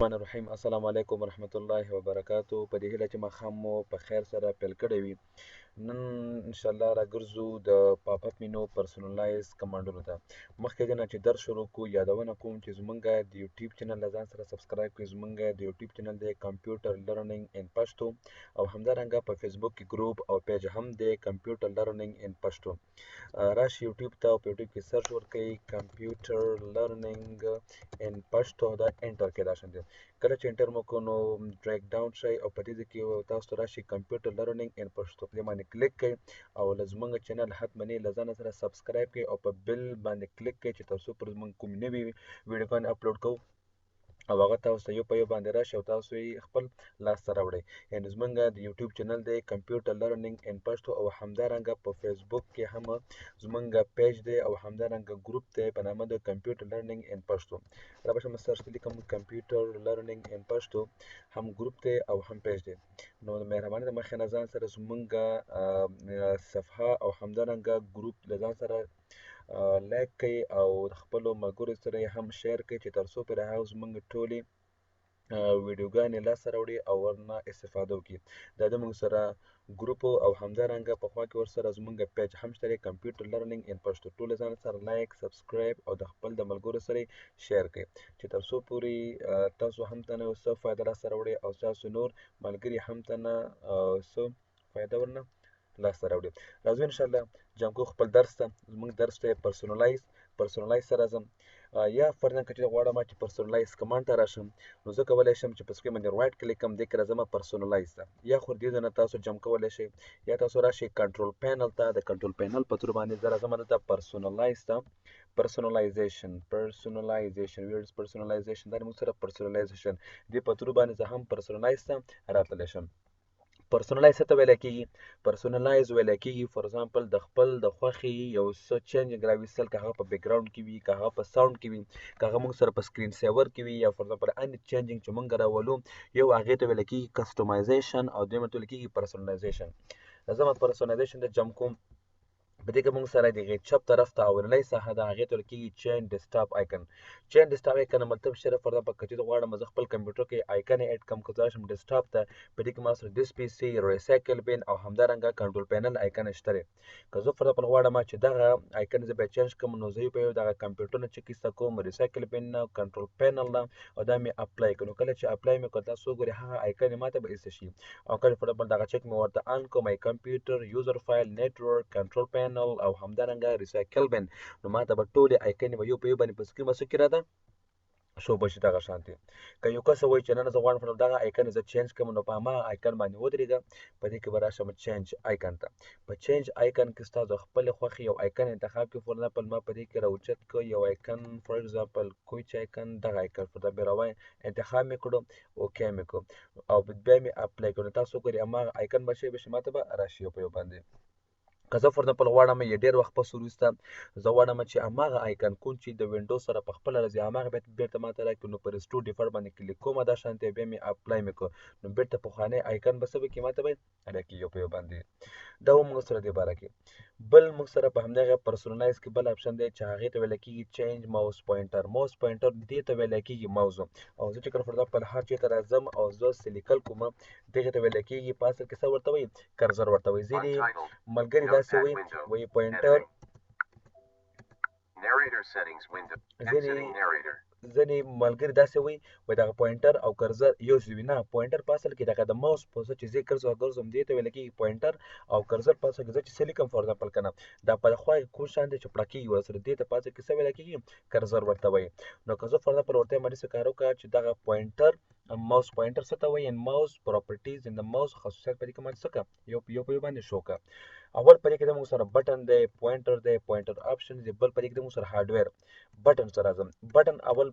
الرحمن الرحیم. السلام علیکم ورحمت الله وبرکاتو. په دې هیله چې ماښام مو په خیر سره پیل کړی وي. نن انشاءالله راګرځو د پاپ اپ مینو پرسونلایز کمانډونو ته. مخکې د نه چې درس شروع کړو یادونه کوم چې زمونږ د یوټیوب چینل له ځان سره سبسکرایب کړئ. زمونږ د یوټیوب چینل دی کمپیوټر لرنینګ ان پښتو، او همدارنګه په فیسبوک کې ګروپ او پیج هم دی کمپیوټر لرنینګ ان پښتو. راشي یوټیوب ته او په یوټیوب کې سرچ ورکړئ کمپیوټر لرنینګ ان پښتو، دا انټر کې راشي. کله چې انټر مو کړو نو ډریګ ډاون شئ او په دې ځای کې تاسو ته راشي کمپیوټر لرنینګ ان پښتو، په دې باندې کلیک کړئ او له زموږ چینل حتمني له ځانه سره سبسکرایب کړئ او په بیل باندې کلیک کړئ چې تر څو پر زموږ کوم نوي ویډیوګانې اپلوډ کوو او هغه تاسو ته یو په یو باندې راشي او تاسو یې خپل لاسته راوړئ. یعنې زموږ د یوټیوب چینل دی کمپیوټر لرنینګ ان پښتو، او همدارنګه په فیسبوک کې هم زموږ پیج دی او همدارنګه ګروپ دی په نامه د کمپیوټر لرنینګ ان پښتو. را به شم سرچ کې لیکم کمپیوټر لرنینګ ان پښتو، هم ګروپ دی او هم پیج دی. نو د مهربانۍ د مخې نه ځان سره زموږ صفحه او همدارنګه ګروپ له ځان سره لایک کړئ او د خپلو ملګرو سره یې هم شیر کړئ چې تر څو پرې هغه زموږ ټولې ویډیوګانې لاسته راوړي او ورنه استفاده وکړي. دا د موږ سره ګروپ او همدارنګه په خوا کې ورسره زموږ پیج هم شته دی کمپیوټر لرنینګ ان پښتو. ټول ځان سره لایک سبسکرایب او د خپل د ملګرو سره شیر کړئ چې تر څو پورې تاسو هم ته نه څه فایده لاسته راوړئ او تاسو نور ملګري هم ته نه څه فایده ورنه لاسته راوړي. راځو انشاءالله جمع کوو خپل درس ته. زموږ درس دی پرسونلایز سره ځم. یا فرضاً که چېرې غواړم چې پرسونلایز کمانډ ته راشم نو زه کولی شم چې په سکرین باندې رایټ کلیک کړم، دې کې راځم پرسونلایز ته، یا خو دې ځای نه تاسو جمع کولی شئ یا تاسو راشئ کنټرول پینل ته. د کنټرول پینل په تور باندې زه راځم دلته پرسونلایز ته. personalization ویډیوز personalization دا موږ سره personalization دې په تور باندې زه هم personalize ته راتلی شم. پرسونلایز څه ته ویلی کېږي؟ پرسونلایز ویلی کېږي فار اگزامپل د خپل د خوښې یو څه چینج راویستل، که هغه په بیکګراونډ کې وي، که هغه په ساوند کې وي، که هغه موږ سره په سکرین سیور کې وي، یا فار اگزامپل اني چینجینګ چې موږ راولو، یو هغې ته ویلی کېږي کسټمایزیشن او دویمه ته ویلی کېږي پرسونلایزیشن. زه به پرسونلایزیشن ته جمپ کوم. په دې کې موږ سره د هغې چپ طرف ته اولنۍ ساحه ده، هغې ته ویل کېږي چین ډیسکټاپ آیکن. چین ډیسکټاپ آیکن مطلب صرف فار اگزامپل که چېرې غواړم زه خپل کمپیوټر کې آیکن اډ کړم، که زه راشم ډیسکټاپ ته، په دې کې ما سره ډیس پي سي، ریسایکل بین او همدارنګه کنټرول پینل آیکن شته دی. که زه فار اگزامپل غواړم چې دغه آیکن زه بیا چینج کړم نو زه یو په یو دغه کمپیوټر نه چک ایسته کوم، ریسایکل بین نه، کنټرول پینل نه، او دا مې اپلای کړو. کله چې اپلای مې کړ تاسو وګورئ هغه آیکن ما ته به ایسته شي. او کله فار اگزامپل دغه چک مې ورته آن کړ، مای کمپیوټر، یوزر فایل، نیټورک، کنټرول پینل او همدارنګه ریسایکل بین، نو ما ته به ټولې آیکنې به یو په یو باندې په سکرین باندې څه کې راته شو بشي دغه شانتې. که یو کس وایي چې نه نه زه غواړم دغه آیکن زه چینج کړم نو په هماغه آیکن باندې ودرېږه. په دې کې به راشم چینج آیکن ته. په چینج آیکن کې ستا د خپلې خوښې یو آیکن انتخاب کړي. فار ایگزامپل ما په دې کې راوچت کړ یو آیکن، فار ایگزامپل کوچ آیکن، دغه آیکن فار ایگزامپل راوایي انتخاب مې کړو، اوکې مې کړو او بیا مې اپلای کړو. تاسو وګورئ هماغه آیکن به شی بشي ما ته به راشي یو په یو باندې. که زه فار ایگزامپل غواړم یې ډېر وخت پس وروسته زه غواړم چې هماغه آیکن کوم چې د وینډو سره په خپله راځي هماغه بېرته ما ته راکړي، نو په ریسټور ډیفالټ باندې کلیک کوم دا شانتې، بیا مې اپلای مې کړو نو بېرته پخوانی آیکن به څه وکړي ما ته به راکړي یو په یو باندې. دا و موږ سره دې باره کې. بل موږ سره په همدغه پرسونلایز کې بل آپشن دی چې هغې ته ویلی کېږي چینج ماوس پوینټر. ماوس پوینټر دې ته ویلی کېږي ماوس. او زه چې کله فار ایگزامپل هر چېرته راځم او زه لیکل کوم دغې ته ویلی کېږي په اصل کې څه ورته وایي؟ کرزر ورته وایي. ځینې ملګري داسې وایي پوینټر، ځینې ملګري داسې وایي دغه پوینټر او کرزر یو شی وي. نه، پوینټر په اصل کې دغه د ماوس په څه چې زه ګرځوم دې ته ویل کېږي پوینټر، او کرزر په اصل کې زه چې څه لیکم فار ایگزامپل که نه دا په خوا کوم شان دی چې پړکېږي ورسره دې ته په اصل کې څه ویل کېږي؟ کرزر ورته وایي. نو که زه فار ایگزامپل ورته وایم داسې کار وکړه چې دغه پوینټر ماوس پوینټر څه ته وایي؟ ماوس پراپرټیز ان د ماوس خصوصیات په دې کې باندې څه کړه یو په یو باندې شو کړه. اول په دې کې د موږ سره بټن دی، پوینټر دی، پوینټر آپشن دی. بل په دې کې د موږ سره هارډویر بټن سره راځم. بټن اول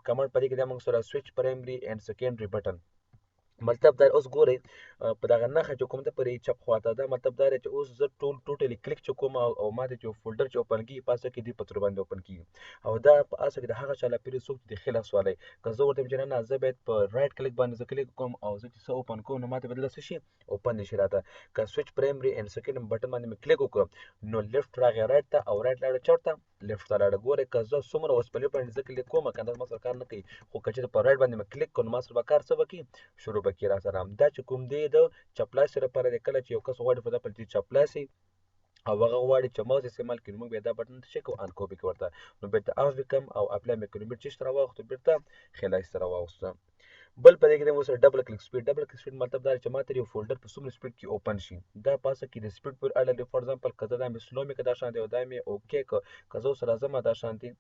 کمانډ په دې کې د موږ سره سویچ پرایمري اینډ سیکنډري بټن. مطلب دا اوس ګورئ په دغه نښه چې کوم ده پرې چپ خواته ده، مطلب دا دی چې اوس زه ټوټلی کلیک چې کوم او ما ته چې فولډر چې اوپن کېږي په هڅه کې دې په تر باندې اوپن کېږي، او دا په هڅه کې د هغه چا لپاره څوک چې د ښي لاس والی، که زه ورته وایم چې نه نه زه باید په رایټ کلیک باندې زه کلیک کوم او زه چې څه اوپن کوم نو ما ته به دلته څه شي اوپن نه شي راته. که سویچ پرایمري اینډ سیکنډ بټن باندې مې کلیک وکړم نو لیفټ راغی رایټ ته او رایټ لاړه چېرته لیفټ ته لاړه. ګورئ که زه څومره اوس په لیفټ باندې زه کلیک کوم که دا ما سره کار نه کوي، خو که چېرته په رایټ باندې مې کلیک کړم نو ما سره به کار څه وکړي شروع به کړي را سره. دا چې کوم دی د چپلاسي لپاره دی، کله چې یو کس غواړي فور ایگزامپل چې چپلاسي او هغه غواړي چې ماوس استعمال کړي، موږ بیا دا بټن څه کوو ان کاپي کوو ورته، نو بیرته اف وکړم او اپلای مې کړو، بیرته چېرته راواوښتو بیرته ښي لاس ته راواوښته. بل په دې کې دی موږ ډبل کلیک سپیډ. ډبل کلیک سپیډ مطلب دا دی چې ماته یو فولډر په څومره سپیډ کې اوپن شي، دا په هڅه کې د سپیډ پورې اړه لري. فور ایگزامپل که زه دا مې سلو مې کړه دا شان دی او دا مې اوکې کړه، که زه اوس راځم دا شان دی،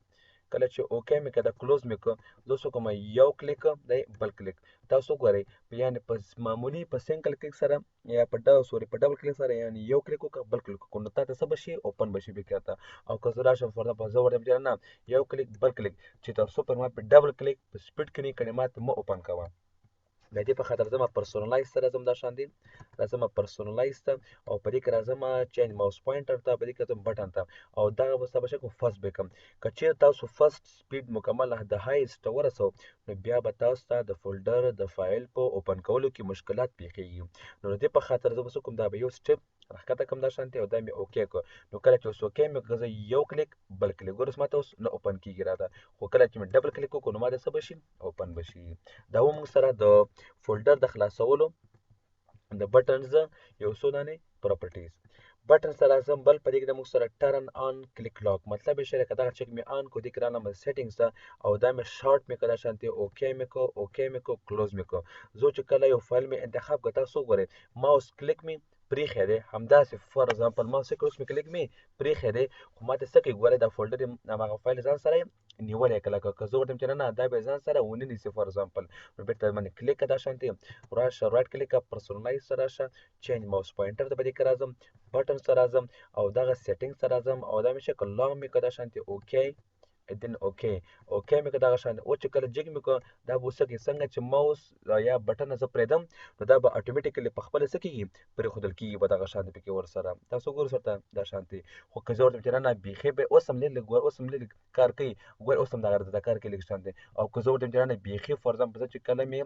کله چې اوکې مې کړه دا کلوز مې کړه، زه اوس وکړم یو کلیک دی بل کلیک. تاسو وګورئ یعنې په معمولي په سنګل کلیک سره یا په ډبل کلیک سره یعنې یو کلیک وکړه بل کلیک وکړو نو تا ته څه به شي اوپن به شي بیرته. او که زه راشم فور ایگزامپل زه ورته وایم چې نه یو کلیک بل کلیک چې تر څو پر ما په ډبل کلیک په سپیډ کې نه کړې ما ته مه اوپن کوه. د دې په خاطر زه پرسونلایز ته راځم دا شان دي، راځم پرسونلایز ته او په دې کې راځم چینج ماوس پوینټر ته، په دې کې راځم بټن ته او دغه به ستا به څه کوم فرست به کوم. که چېرې تاسو فرست سپیډ مکمل د هایسټ ته ورسوو نو بیا به تاسو ته د فولډر د فایل په اوپن کولو کې مشکلات پیښیږي. نو د دې په خاطر زه به څه کوم دا به یو سټپ راښکته کړم دا شانتې او دا مې اوکې کړ، نو کله چې اوس اوکې مې کړه زه یو کلیک بل کلیک ګوره اوس ماته اوس نه اوپن کېږي راته، خو کله چې مې ډبل کلیک وکړو نو ماته څه به شي اوپن به شي. دا و موږ سره د فولډر د خلاصولو د بټنز یو څو دانې پراپرټیز. بټن سره راځم بل په دې کې د موږ سره ټرن آن کلیک لاک مطلب یې شری که دغه چک مې آن کو دې کې رانم سیټینګز ته او دا مې شارټ مې کړه شانتې اوکې مې کو اوکې مې کو کلوز مې کو. زه چې کله یو فایل مې انتخاب کړ تاسو وګورئ ماوس کلیک مې پریښی دی همداسې فور ایگزامپل ماوس کلیک اوس مې کلیک مې پریښی دی خو ماته څه کوي ګورئ دا فولډر هماغه فایل ځان سره نیولی کله که زه ورته وایم چې نه نه دا به ځان سره ونه نیسي فور ایگزامپل نو بیرته باندې کلیک کړه دا شانتې راشه رایټ کلیک کړه پرسونلایز ته راشه چینج ماوس پوینټر ته به دې کې راځم بټن ته راځم او دغه سیټینګز ته راځم او دا مې شکل لاګ مې کړه دا شانتې اوکې دین اوکې اوکې مې کړه دغه شان او چې کله جګ مې کړه دا به اوس څنګه چې ماوس یا بټن زه پرېږدم نو دا به اتوماتیکلی په خپله څه کېږي پرېښودل کېږي به دغه شانتې پکې ورسره تاسو ګورئ ورته دا شانتې. خو که زه ورته وایم چې نه نه بیخي به اوس هم لږ ګوره اوس هم لږ کار کوي ګوره اوس هم دغه دا کار کوي لږ شانتې او که زه ورته وایم چې نه نه بیخي فور ایگزامپل زه چې کله مې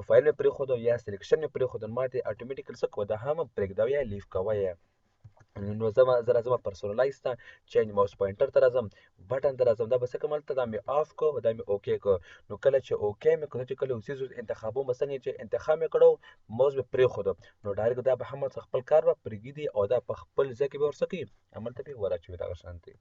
فایل مې پرېښودو یا سلیکشن مې پرېښودو نو ما ته اتوماتیکل څه کوه دا هم پرېږده یا لیف کوه یې. نو زه راځم پرسونلایز ته چینج ماوس پوینټر ته راځم بټن ته راځم دا به څه کوم هلته دا مې آف کړو دا مې اوکې کړو نو کله چې اوکې مې کړو چې کله یو څیز انتخابوم څنګه چې انتخاب مې کړو ماوس مې پرېښودو نو ډایرکټ دا به هم خپل کار به پرېږدي او دا په خپل ځای کې به ورڅه کوي هملته به ور اچوي دغه شانتې.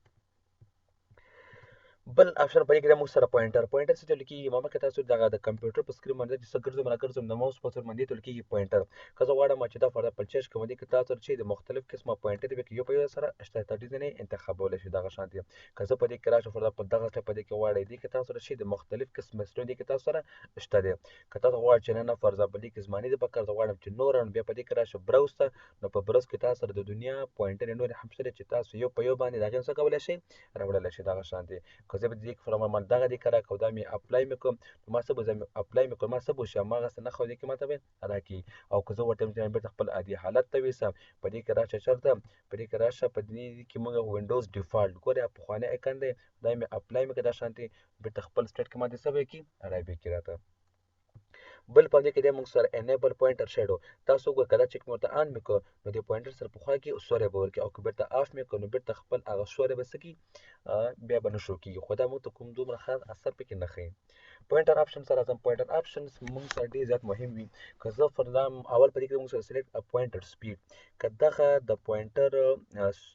بل آپشن په دې کې د موږ سره پوینټر څه ته ویل کېږي مخکې تاسو دغه د کمپیوټر په سکرین باندې چې څه ګرځم راګرځم د ماوس په څیر باندې ته ویل کېږي پوینټر. که زه غواړم چې دا فار ایگزامپل چینج کوم دې کې تاسو چې د مختلف قسمه پوینټر دې کې یو په یو سره شته ترتیب نه انتخابولی شي دغه شانتې. که زه په دې کې راشم فار ایگزامپل دغه ټاپ په دې کې غواړئ دې کې تاسو راشي د مختلف قسم سټون دې کې تاسو سره شته دی. که تاسو غواړئ چې نه فار ایگزامپل دې کې زماني د پکار زه غواړم چې نور بیا په دې کې راشم براوز ته نو په براوز کې تاسو سره د دنیا پوینټر نور هم شته چې تاسو یو په یو باندې دغه څه کولای شئ راوړلی شئ دغه شانتې. که زه په دې کې فار من دغه دې کار کوم دا مې اپلای مې کوم نو ما څه به زه اپلای مې کوم ما څه به وشي هماغسې نښه دې کې ماته به راکړي. او که زه ورته وایم چې بېرته خپل عادي حالت ته ویسم په دې کې راشه چېرته په دې کې راشه په دې کې موږ وینډوز ډیفالټ ګورئ پخوانی ایکن دی دا مې اپلای مې کړه دا شانتې بېرته خپل سټیټ کې ماته څه به کړي رابې کړي راته. بل په دې کې دی موږ سره انیبل پوینټر شیډو تاسو وګورئ که دا چک مې ورته آن مې کړ نو دې پوینټر سره پخوا کې سوری به ورکړي او که بېرته آف مې کړ نو بېرته خپل هغه سوری به څه کړي بیا به نه شو کېږي خو دا موږ ته کوم دومره خاص اثر پکې نه ښیي. پوینټر آپشن سره راځم پوینټر آپشنز موږ سره ډېر زیات مهم وي. که زه فار اول په دې کې موږ سره سلیکټ پوینټر سپیډ که دغه د پوینټر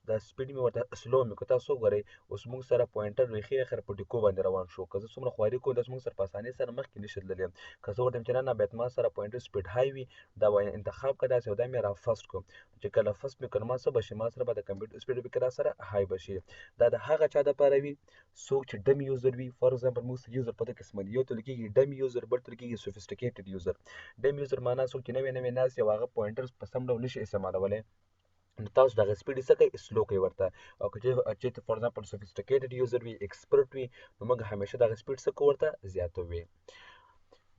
د سپیډ مې ورته سلو مې کړو تاسو وګورئ اوس موږ سره پوینټر ریښې اخر په ټیکو باندې روان شو. که زه څومره خواري کوم داسې موږ سره په اسانۍ سره مخکې نشي تللی. که زه ورته وایم چې نه نه باید ما سره پوینټر سپیډ های وي دا به انتخاب کړه داسې او دا مې را فرست کړو چې کله فرست مې کړ ما څه به شي ما سره به د کمپیوټر سپیډ پکې را سره های به شي. دا د هغه چا دپاره وي څوک چې ډم یوزر وي فار ایگزامپل موږ سره یوزر په دوه قسمه دي یو ته ویل کېږي ډم یوزر بل ته ویل کېږي سوفیسټیکیټډ یوزر. ډم یوزر معنا څوک چې نوی ناست وي او هغه پوینټرز په سم ډول نشي استعمالولی نو تاسو دغه سپیډ څه کوئ سلو کوئ ورته. او که چېرته فار ایگزامپل سوفیسټیکیټډ یوزر وي ایکسپرټ وي نو موږ همیشه دغه سپیډ څه کوو ورته زیاتوي.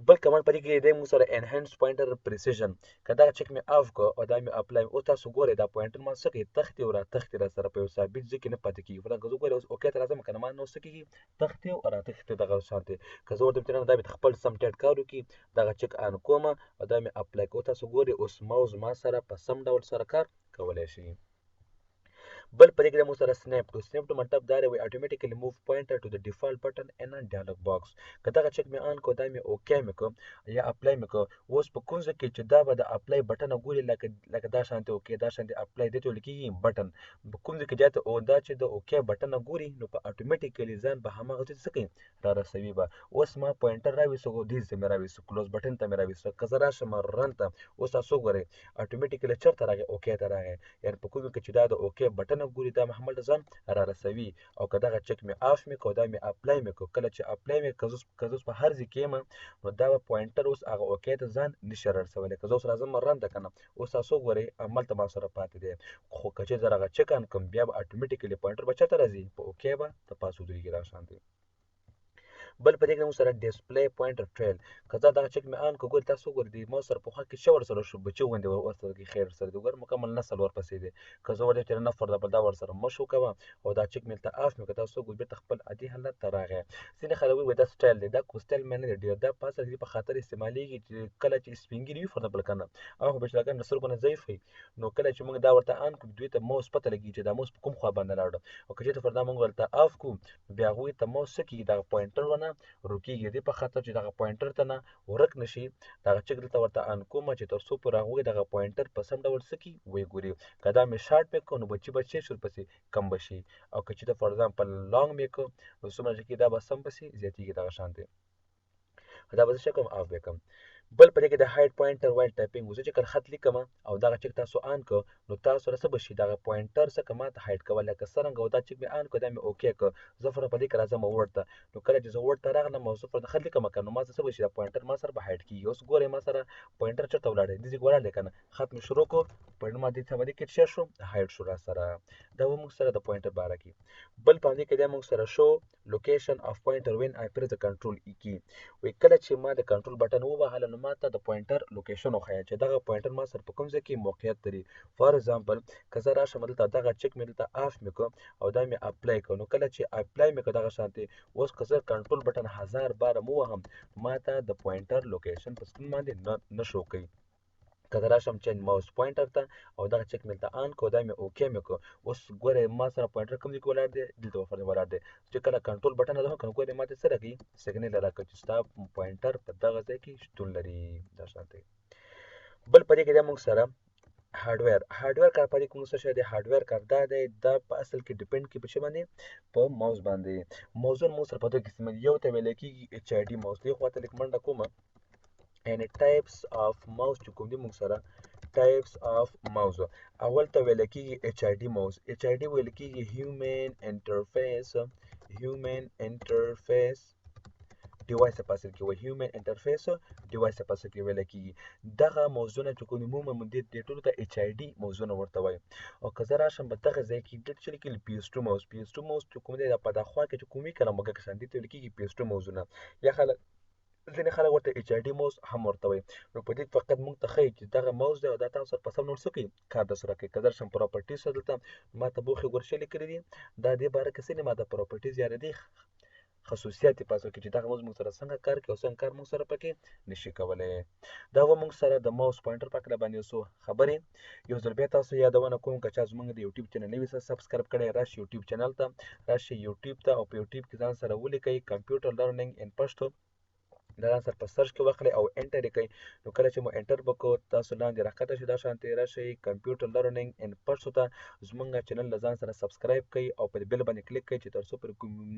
بل کمانډ په دې کې دی موږ سره انهانس پوینټر پریسیژن که دغه چک مې آف کړ او دا مې اپلای او تاسو ګورئ دا پوینټر ما څه کوي تښتي او راتښتي را سره په یو ثابت ځای کې نه پاتې کېږي خو دا که زه ګورئ اوس اوکې ته راځم که نه ما نو څه کېږي تښتي او راتښتي دغه شانتې که زه ورته چې نه دا مې خپل سم ټیټ کار وکړي دغه چک آن کوم او دا مې اپلای کوم تاسو ګورئ اوس ماوس ما سره په سم ډول سره کار کولی شي بل په دې کې موږ سره سنیپ ټو سنیپ ټو مطلب دا دی وي اتوماتیکلی موو پوینټر ټو د ډیفالت بټن ان ا ډایلوګ باکس که دغه چک مې آن کو دا مې اوکې مې کو یا اپلای مې کو اوس په کوم ځای کې چې دا به د اپلای بټن ګوري لکه دا شانتي اوکې دا شانتي اپلای دې ته ویل کېږي بټن په کوم ځای کې دا او دا چې د اوکې بټن ګوري نو په اتوماتیکلی ځان به هماغه ځای څه کوي را رسوي به اوس ما پوینټر راویسو دې ځای مې راویسو کلوز بټن ته مې راویسو که زه راشم رن ته اوس تاسو ګورئ اتوماتیکلی چېرته راغی اوکې ته راغی یعنې په کوم ځای کې چې دا د اوکې بټن ګوري دا محمل ځان را رسوي او که دغه چک مې آف مې کو دا مې اپلای مې کو کله چې اپلای مې که زه اوس په هر ځای کې یم نو دا به پوینټر اوس هغه اوکې ته ځان نشي را رسولی که زه اوس راځم رن ته که نه اوس تاسو ګورئ هملته ما سره پاتې دی خو که چې زه هغه چک آن کړم بیا به اتوماتیکلی پوینټر به چېرته راځي په اوکې به د پاسه ودرېږي را شانتې بل په دې کې موږ سره ډسپلی پوینټر ټریل که زه دغه چک مې آن کړو ګورئ تاسو ګورئ د ما سره پخوا کې څه ورسره شو بچي غوندې ورسره کې خیر سره دی ګوره مکمل نسل ورپسې دی که زه ورته چې نه فر دا ورسره مه شو کوه او دا چک مې هلته آف مې کړه تاسو ګورئ بېرته خپل عادي حالت ته راغی ځینې خلک وایي دا سټایل دی دا کو سټایل مې نه دی ډېر دا په اصل کې په خاطر استعمالېږي چې کله چې سپین ږیري وي فور ایگزامپل که نه هغه خو بېچارهګان د سترګو نه ضعیف وي نو کله چې موږ دا ورته آن کړو دوی ته موس پته لګي چې دا موس په کوم خوا باندې لاړه او که چېرته فردا موږ ورته آف کړو بیا هغوی ته موس څه کېږي دغه پوینټر ونه روکېږي دې په خاطر چې دغه پوینټر ته نه ورک نشي دغه چک دلته ورته آن کوم چې تر څو پورې هغوی دغه پوینټر په سم ډول څه کړي ویې ګوري که دا مې شارټ مې کړو نو بچي به څه شي ورپسې کم به شي او که چېرته فور ایگزامپل لانګ مې کړو نو څومره چې کېږي دا به سم پسې زیاتېږي دغه شانتې دا به زه څه کوم آف به کړم بل په دې کې د هایډ پوینټر وایل ټایپینګ زه چې کله خط لیکم او دغه چک تاسو آن کړ نو تاسو سره څه به شي دغه پوینټر څه که ماته هایډ کوه لکه څرنګه او دا چک مې آن کړ دا مې اوکې کړ زه فور په دې کې راځم ورډ ته نو کله چې زه ورډ ته راغلم او زه فور د خط لیکم که نو ما څه به شي دا پوینټر ما سره به هایډ کېږي اوس ګورئ ما سره پوینټر چېرته ولاړ دی دې ځای کې ولاړ دی که نه خط مې شروع کړو پوینټر ما دې ته باندې کې څه شو هایډ شو را سره دا و موږ سره د پوینټر باره کې بل په همدې کې دا موږ سره شو لوکیشن اف پوینټر وین آی پریس د کنټرول ای کی وایي کله چې ما د کنټرول بټن ووهله نو ما ته د پوینټر لوکیشن وښیه چې دغه پوینټر ما سره په کوم ځای کې موقعیت لري فار ایگزامپل که زه راشم دلته دغه چک مې دلته آف مې کړ او دا مې اپلای کړ نو کله چې اپلای مې کړ دغه شانتې اوس که زه کنټرول بټن 1000 باره ووهم ما ته د پوینټر لوکیشن په سکرین باندې نه شو کوي که زه راشم چینج ماوس پوینټر ته او دغه چک مې دلته آن کړو دا مې اوکې مې کړو اوس ګورئ ما سره پوینټر کوم ځای کې ولاړ دی دلته ولاړ دی چې کله کنټرول بټن راځم که نو ګورئ ما ته څه راکوي سیګنل راکوي چې ستا پوینټر په دغه ځای کې شتون لري دا شانتې بل په دې کې دی موږ سره هارډویر کار په دې کې موږ څه شی دی هارډویر کار دا دی دا په اصل کې ډیپینډ کوي په څه باندې په ماوس باندې موزونه موږ سره په دوه قسمه دي یو ته ویلی کېږي ایچ آی ډي ماوس دې خوا ته لږ منډه کومه یعنې ټایپس آف ماوس چې کوم دي موږ سره ټایپس آف ماوس اول ته ویل کېږي ایچ آی ډي ماوس ایچ آی ډي ویل کېږي هیومن انټرفیس ډیوایس په اصل کې وایي هیومن انټرفیس ډیوایس په اصل کې ویل کېږي دغه موضوعونه چې کوم عموما دې ټولو ته ایچ آی ډي موضوعونه ورته وایي او که زه راشم په دغه ځای کې دلته چې لیکلي پي ایس ټو ماوس چې کوم دی په دا خوا کې چې کوم وي که نه موږک شان دې ته ویل کېږي پي ایس ټو موضوعونه یا ځینې خلک ورته ایچ آی ډي موس هم ورته وایي نو په دې فقط موږ ته ښایي چې دغه موس دی او دا تاسو سره په سم ډول څه کوي کار درسره کوي که زه راشم پراپرټیز ته دلته ما ته بوخې ګورشې لیکلي دي دا دې باره کې څه دي ما د پراپرټیز یا د دې خصوصیات یې په اصل کې چې دغه موس موږ سره څنګه کار کوي او څنګه کار موږ سره پکې نشي کولی دا و موږ سره د ماوس پوینټر په کله باندې یو څو خبرې یو ځل بیا تاسو یادونه کوم که چا زموږ د یوټیوب چینل نوي سبسکرایب کړی راشي یوټیوب چینل ته راشي یوټیوب ته او په یوټیوب کې ځان سره ولیکئ کمپیوټر لرنینګ ان پښتو دا ځان سره په سرچ کې وکړئ او انټر یې کړئ نو کله چې مو انټر وکړو تاسو لاندې راښکته شي دا شانتې راشئ کمپیوټر لرنینګ ان پښتو ته زموږ چینل له ځان سره سبسکرایب کړئ او په بیل باندې کلیک کړئ چې تر څو پرې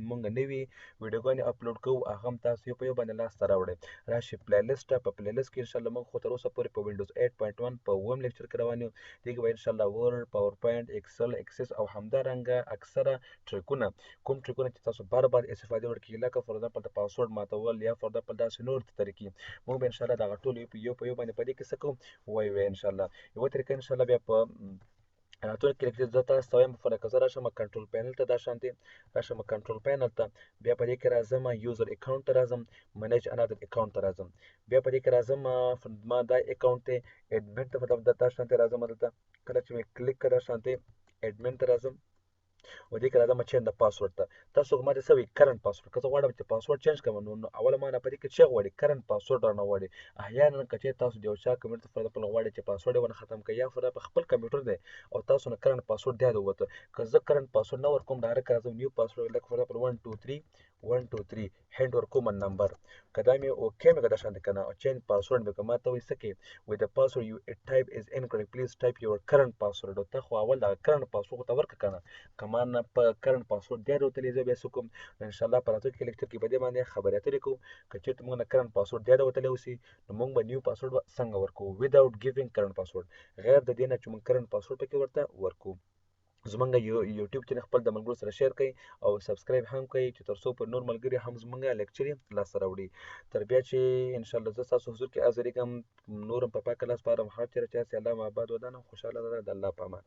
موږ نوي ویډیوګانې اپلوډ کوو هغه هم تاسو یو په یو باندې لاسته راوړئ راشئ پلی لیسټ ته په پلی لیسټ کې انشاءالله موږ خو تر اوسه پورې په وینډوز 8.1 په اووم لیکچر کې روان یو دې کې به انشاءالله ورډ پاور پوینټ ایکسل اکسس او همدارنګه اکثره ټریکونه کوم ټریکونه چې تاسو بار بار استفادې ورکړي لکه فور ایگزامپل د پاسورډ ماتول یا فور ایگزامپل داسې نور طریقې موږ به انشاءالله دغه ټول یو په یو باندې په دې کې څه کوو وایو انشاءالله یوه طریقه انشاءالله بیا په اتونه کلیک چې زه تاسو ته وایم په که زه راشم کنټرول پینل ته دا شانتې راشم کنټرول پینل ته بیا په دې کې راځم یوزر اکاونټ ته راځم منیج انادر اکاونټ ته راځم بیا په دې کې راځم ما دا اکاونټ ته اډمن ته مطلب دا شانتې راځم دلته کله چې مې کلیک کړه دا شانتې اډمن ته راځم و دې کې راځم چینج د پاسورډ ته تاسو ماته څه وایي کرنټ پاسورډ که زه غواړم چې پاسورډ چینج کړم نو اوله ما نه په دې کې څه غواړي کرنټ پاسورډ رانه غواړي احیانا که چېرې تاسو د یو چا کمپیوټر فار ایگزامپل غواړئ چې پاسورډ یې ونه ختم کړئ یا فار په خپل کمپیوټر دی او تاسو نه کرنټ پاسورډ دی یاد ووته که زه کرنټ پاسورډ نه ورکوم ډایرکټ راځم نیو پاسورډ لکه فار ایگزامپل 123 هند ورکوم نمبر که دا مې اوکې مې که دا شانتې که نه چینج پاسورډ مې که ما ته وایي څه کې وایي د پاسورډ یو ټایپ از انکریکټ پلیز ټایپ یور کرنټ پاسورډ او ته خو اول دغه کرنټ پاسورډ ته ورکړه که نه که ما نه په کرنټ پاسورډ دی راوتلی زه بیا څه کوم انشاءالله په راتلونکي لیکچر کې په دې باندې خبرې اترې کوو که چېرته موږ نه کرنټ پاسورډ دی راوتلی اوسي نو موږ به نیو پاسورډ څنګه ورکوو وداوټ ګیونګ کرنټ پاسورډ غیر د دې نه چې موږ کرنټ پاسورډ پکې ورته ورکوو زمونږ یوټیوب چینل خپل د ملګرو سره شیر کړئ او سبسکرایب هم کړئ چې تر څو په نور ملګري هم زمونږ لیکچر لاسته راوړي تر بیا چې انشاءالله زه ستاسو حضور کې حاضرېږم نور هم په پاک الله سپارم هر چېرې چې هسې الله مو آباد ودانه خوشحاله ده د الله په امان